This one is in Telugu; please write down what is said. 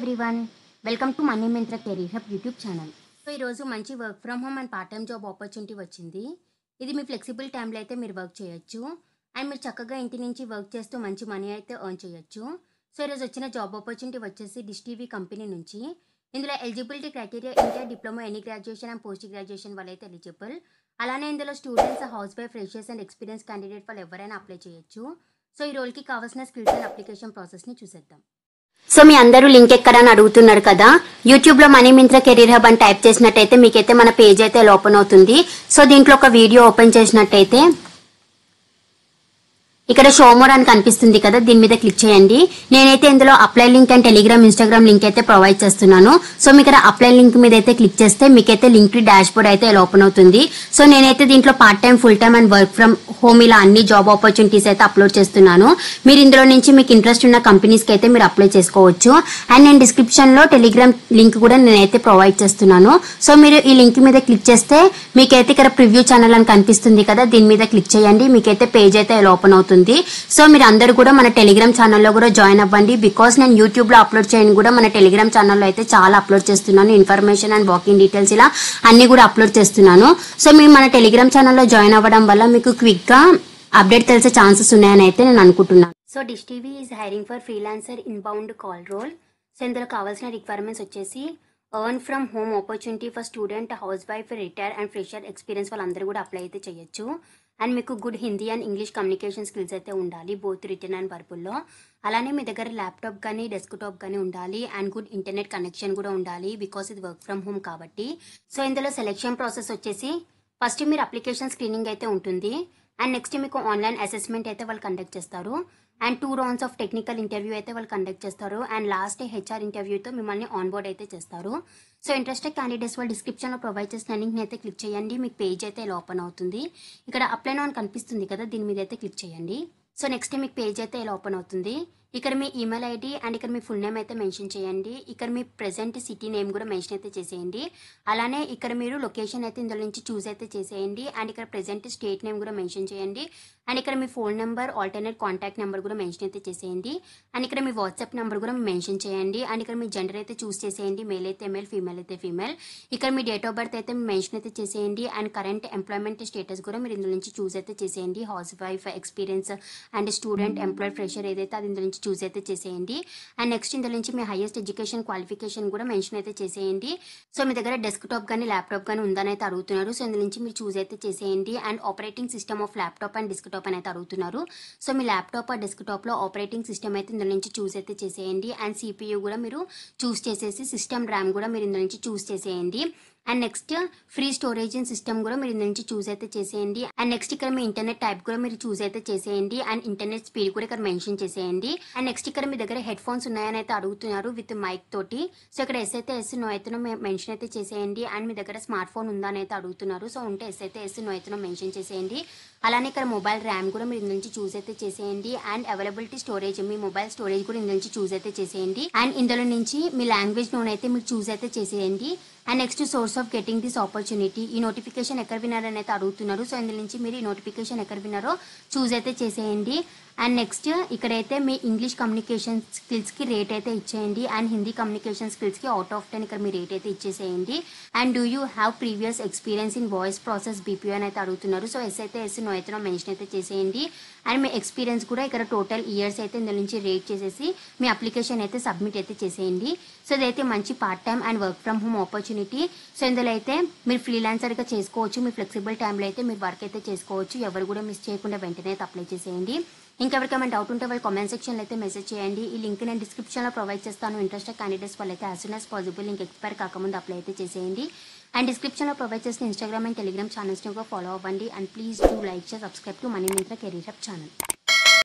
Everyone, welcome to money Mantra career hub YouTube channel. So ఈరోజు మంచి work from home and part time job opportunity వచ్చింది. ఇది మీ ఫ్లెక్సిబుల్ టైంలో అయితే మీరు వర్క్ చేయొచ్చు అండ్ మీరు చక్కగా ఇంటి నుంచి వర్క్ చేస్తూ మంచి మనీ అయితే ఎర్న్ చేయొచ్చు. సో ఈరోజు వచ్చిన జాబ్ ఆపర్చునిటీ వచ్చేసి డిష్ టీవీ కంపెనీ నుంచి. ఇందులో eligibility criteria inter diploma any graduation and post graduation వాళ్ళైతే ఎలిజిబుల్. అలానే ఇందులో students, house wife, freshers and experience candidate వాళ్ళు ఎవరైనా అప్లై చేయొచ్చు. సో ఈ రోల్కి కావాల్సిన స్కిల్స్ అండ్ అప్లికేషన్ ప్రాసెస్ని చూసేద్దాం. సో మీ అందరూ లింక్ ఎక్కడ అని అడుగుతున్నారు కదా. యూట్యూబ్ లో మనీ మంత్ర కెరీర్ హబ్ అని టైప్ చేసినట్టయితే మీకైతే మన పేజ్ అయితే ఓపెన్ అవుతుంది. సో దీంట్లో ఒక వీడియో ఓపెన్ చేసినట్టయితే ఇక్కడ షో మోర్ అని కనిపిస్తుంది కదా, దీని మీద క్లిక్ చేయండి. నేనైతే ఇందులో apply link and Telegram, Instagram link అయితే ప్రొవైడ్ చేస్తున్నాను. సో మీకు ఇక్కడ అప్లై లింక్ మీద అయితే క్లిక్ చేస్తే మీకైతే లింక్ డాష్ బోర్డ్ అయితే ఓపెన్ అవుతుంది. సో నేనైతే దీంట్లో part time, full time and work from home ఇలా అన్ని జాబ్ ఆపర్చునిటీస్ అయితే అప్లోడ్ చేస్తున్నాను. మీరు ఇందులో నుంచి మీకు ఇంట్రెస్ట్ ఉన్న కంపెనీస్ కి అయితే మీరు అప్లై చేసుకోవచ్చు. అండ్ నేను డిస్క్రిప్షన్ లో టెలిగ్రామ్ లింక్ కూడా నేనైతే ప్రొవైడ్ చేస్తున్నాను. సో మీరు ఈ లింక్ మీద క్లిక్ చేస్తే మీకైతే ఇక్కడ ప్రివ్యూ ఛానల్ అని కనిపిస్తుంది కదా, దీని మీద క్లిక్ చేయండి. మీకైతే పేజ్ అయితే ఓపెన్ అవుతుంది. సో మీరు అందరూ కూడా మన టెలిగ్రామ్ ఛానల్లో కూడా జాయిన్ అవ్వండి. బికాస్ నేను యూట్యూబ్ లో అప్లోడ్ చేయని కూడా మన టెలిగ్రామ్ ఛానల్లో అయితే చాలా అప్లోడ్ చేస్తున్నాను. ఇన్ఫర్మేషన్ అండ్ వాకింగ్ డీటెయిల్స్ ఇలా అన్ని కూడా అప్లోడ్ చేస్తున్నాను. సో మీరు మన టెలిగ్రామ్ ఛానల్లో జాయిన్ అవ్వడం వల్ల మీకు క్విక్ గా అప్డేట్ తెలిసే ఛాన్సెస్ ఉన్నాయని అయితే నేను అనుకుంటున్నాను. So Dish TV is hiring for freelancer inbound call role. So ఇందులో కావాల్సిన రిక్వైర్మెంట్స్ వచ్చేసి earn from home opportunity for student, housewife, retire and fresher experience వాళ్ళందరూ కూడా అప్లై అయితే చేయొచ్చు. అండ్ మీకు good Hindi and English communication skills అయితే ఉండాలి, బోత్ రిటర్న్ అండ్ వర్బుల్లో. అలానే మీ దగ్గర ల్యాప్టాప్ కానీ డెస్క్టాప్ కానీ ఉండాలి అండ్ గుడ్ ఇంటర్నెట్ కనెక్షన్ కూడా ఉండాలి, బికాస్ ఇది వర్క్ ఫ్రమ్ హోమ్ కాబట్టి. సో ఇందులో సెలెక్షన్ ప్రాసెస్ వచ్చేసి ఫస్ట్ మీరు అప్లికేషన్ స్క్రీనింగ్ అయితే ఉంటుంది. అండ్ నెక్స్ట్ మీకు ఆన్లైన్ అసెస్మెంట్ అయితే వాళ్ళు కండక్ట్ చేస్తారు. And 2 rounds of technical interview అయితే వాళ్ళు కండక్ట్ చేస్తారు. అండ్ లాస్ట్ హెచ్ఆర్ ఇంటర్వ్యూతో మిమ్మల్ని ఆన్ బోర్డ్ అయితే చేస్తారు. సో ఇంట్రెస్టెడ్ క్యాండిడేట్స్ వాళ్ళు డిస్క్రిప్షన్లో ప్రొవైడ్ చేసిన లింక్ని అయితే క్లిక్ చేయండి. మీకు పేజ్ అయితే ఇలా ఓపెన్ అవుతుంది. ఇక్కడ అప్లై నౌ అని కనిపిస్తుంది కదా, దీని మీద అయితే క్లిక్ చేయండి. సో నెక్స్ట్ మీకు పేజ్ అయితే ఇలా ఓపెన్ అవుతుంది. ఇక్కడ మీ ఈమెయిల్ ఐడి అండ్ ఇక్కడ మీ ఫుల్ నేమ్ అయితే మెన్షన్ చేయండి. ఇక్కడ మీ ప్రెసెంట్ సిటీ నేమ్ కూడా మెన్షన్ అయితే చేసేయండి. అలానే ఇక్కడ మీరు లొకేషన్ అయితే ఇందులో నుంచి చూస్ అయితే చేసేయండి. అండ్ ఇక్కడ ప్రెసెంట్ స్టేట్ నేమ్ కూడా మెన్షన్ చేయండి. అండ్ ఇక్కడ మీ phone number, alternate contact number కూడా మెన్షన్ అయితే చేసేయండి. అండ్ ఇక్కడ మీ వాట్సాప్ నెంబర్ కూడా మెన్షన్ చేయండి. అండ్ ఇక్కడ మీ జెండర్ అయితే చూస్ చేసేయండి, మేల్ అయితే మేల్, ఫీమేల్ అయితే ఫీమేల్. ఇక్కడ మీ డేట్ ఆఫ్ బర్త్ అయితే మెన్షన్ అయితే చేసేయండి. అండ్ కరెంట్ ఎంప్లాయ్మెంట్ స్టేటస్ కూడా మీరు ఇందులో నుంచి చూస్ అయితే చేసేయండి. Housewife, experience and student, employee, fresher ఏదైతే అది ఇందులో నుంచి చూస్ అయితే చేసేయండి. అండ్ నెక్స్ట్ ఇందులో నుంచి మీ హైయెస్ట్ ఎడ్యుకేషన్ క్వాలిఫికేషన్ కూడా మెన్షన్ అయితే చేసేయండి. సో మీ దగ్గర డెస్క్టాప్ కానీ ల్యాప్టాప్ కానీ ఉందని అయితే అడుగుతున్నారు. సో ఇందులో నుంచి మీరు చూస్ అయితే చేసేయండి. And operating system of laptop and desktop అని అయితే అడుగుతున్నారు. సో మీ ల్యాప్టాప్ ఆ డెస్క్టాప్ లో ఆపరేటింగ్ సిస్టమ్ అయితే ఇందులో నుంచి చూస్ అయితే చేసేయండి. అండ్ సిపియూ కూడా మీరు చూస్ చేసేసి సిస్టమ్ ర్యామ్ కూడా మీరు ఇందులో నుంచి చూస్ చేసేయండి. And next free storage in system కూడా మీరు ఇందులో నుంచి చూస్ అయితే చేసేయండి. అండ్ నెక్స్ట్ ఇక్కడ మీ ఇంటర్నెట్ టైప్ కూడా మీరు చూస్ అయితే చేసేయండి. అండ్ ఇంటర్నెట్ స్పీడ్ కూడా ఇక్కడ మెన్షన్ చేసేయండి. అండ్ నెక్స్ట్ ఇక్కడ మీ దగ్గర హెడ్ ఫోన్స్ ఉన్నాయని అయితే అడుగుతున్నారు విత్ మైక్ తోటి. సో ఇక్కడ ఎస్ అయితే ఎస్, నో అయితే మెన్షన్ అయితే చేసేయండి. అండ్ మీ దగ్గర స్మార్ట్ ఫోన్ ఉందా అని అయితే అడుగుతున్నారు. సో ఉంటే ఎస్ అయితే ఎస్, నో అయితే మెన్షన్ చేసేయండి. అలానే ఇక్కడ మొబైల్ ర్యామ్ కూడా మీరు ఇందులో నుంచి చూస్ అయితే చేసేయండి. And availability storage, me mobile storage కూడా ఇందులో నుంచి చూస్ అయితే చేసేయండి. అండ్ ఇందులో నుంచి మీ లాంగ్వేజ్ నోన్ అయితే మీరు చూస్ అయితే చేసేయండి. And next source of getting this opportunity, ఈ నోటిఫికేషన్ ఎక్కడ విన్నారని అయితే అడుగుతున్నారు. సో ఇందులో నుంచి మీరు ఈ నోటిఫికేషన్ ఎక్కడ విన్నారో చూస్ అయితే చేసేయండి. అండ్ నెక్స్ట్ ఇక్కడైతే మీ ఇంగ్లీష్ కమ్యూనికేషన్ స్కిల్స్కి రేట్ అయితే ఇచ్చేయండి. అండ్ హిందీ కమ్యూనికేషన్ స్కిల్స్కి అవుట్ ఆఫ్ 10 ఇక్కడ మీ రేట్ అయితే ఇచ్చేసేయండి. And do you have previous experience in voice process BPO అని అయితే అడుగుతున్నారు. సో ఎస్ అయితే ఎస్, నో అయితే మెన్షన్ అయితే చేసేయండి. అండ్ మీ ఎక్స్పీరియన్స్ కూడా ఇక్కడ టోటల్ ఇయర్స్ అయితే ఇందులో నుంచి రేట్ చేసేసి మీ అప్లికేషన్ అయితే సబ్మిట్ అయితే చేసేయండి. సో ఇదైతే మంచి part time and work from home opportunity. So ఇందులో అయితే మీరు ఫ్రీలాన్సర్గా చేసుకోవచ్చు. మీ ఫ్లెక్సిబుల్ టైంలో అయితే మీరు వర్క్ అయితే చేసుకోవచ్చు. ఎవరు కూడా మిస్ చేయకుండా వెంటనే అయితే అప్లై చేసేయండి. ఇంకెవరికైనా డౌట్ ఉంటే వాళ్ళు కామెంట్ సెక్షన్లో అయితే మెసేజ్ చేయండి. ఈ లింక్ నేను డిస్క్రిప్షన్లో ప్రొవైడ్ చేస్తాను. ఇంట్రెస్టెడ్ క్యాండిడేట్స్ వాళ్ళైతే as soon as possible link expire కాకముందు అప్లై అయితే చేసేయండి. అండ్ డిస్క్రిప్షన్లో ప్రొవైడ్ చేసిన ఇన్స్టాగ్రామ్ అండ్ టెలిగ్రామ్ ఛానల్స్ని కూడా ఫాలో అవ్వండి. And please do like, share, subscribe to money Mantra career hub channel.